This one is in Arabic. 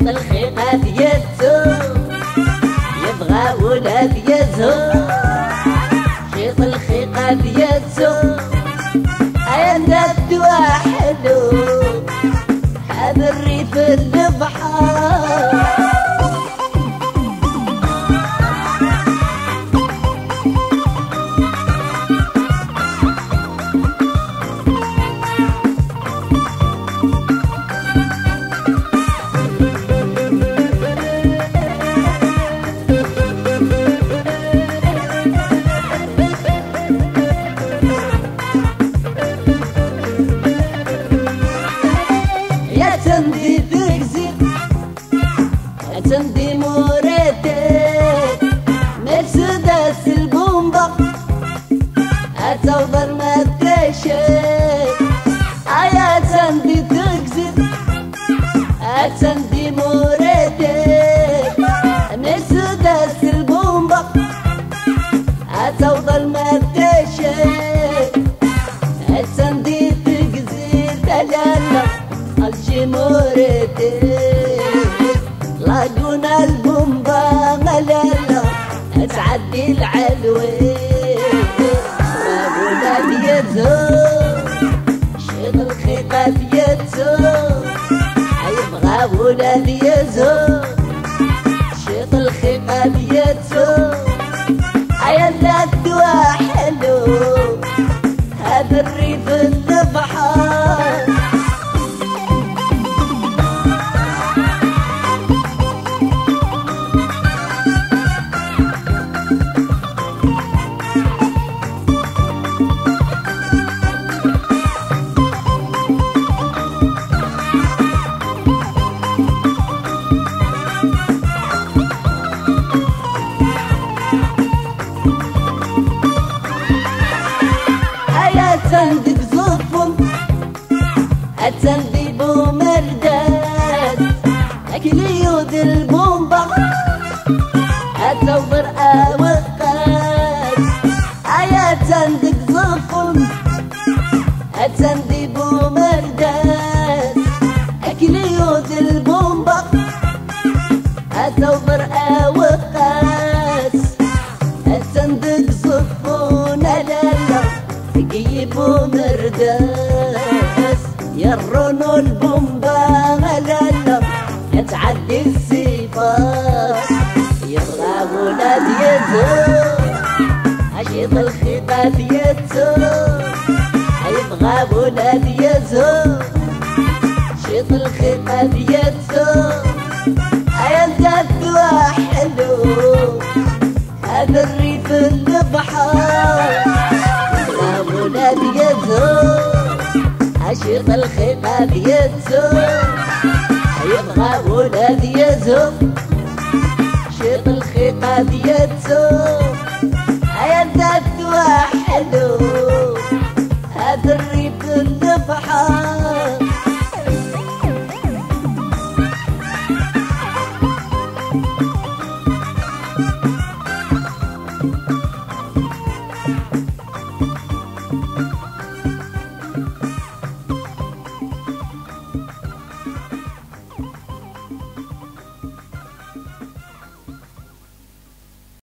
الخيقة ديالتو يبغى ولاد يزهو شيط الخيقة ديالتو عندها الدوا حلو حاب الريف البحر تندي موريتك مرسيدس البومبا اتوضر ما بتشك يا تندي تكذب تندي موريتك مرسيدس البومبا اتوضر ما بتشك تندي تكذب لا الجي موريتك لاقونا البومبا ملالا تعدي العلوين ابونا بيدو شيط الخيطة بيدو يبغى ابونا بيدو شيط الخيطة بيدو عيالنا الدوا حلو هذا الريف البحر تندق زفن تندي بومرداد اكل يود البومبا اتوبر اوقات تندق زفن تندي بومرداد اكل يود البومبا اتوبر اوقات تندق زفن لالا يجيبوا مرداس يرونوا البومبا ملالا يتعدي الصفات يبغى ولاد يزهو عشيط الخيطة ديالتو يبغى ولاد يزهو شيط الخيطة ديالتو عندها الدوا حلو هذا الريف البحر ولاد يزهو عشيط الخيطة بيدزو يبغى ولاد يزهو شيط الخيطة بيدزو عندها الدوا حلو هذا الريف البحر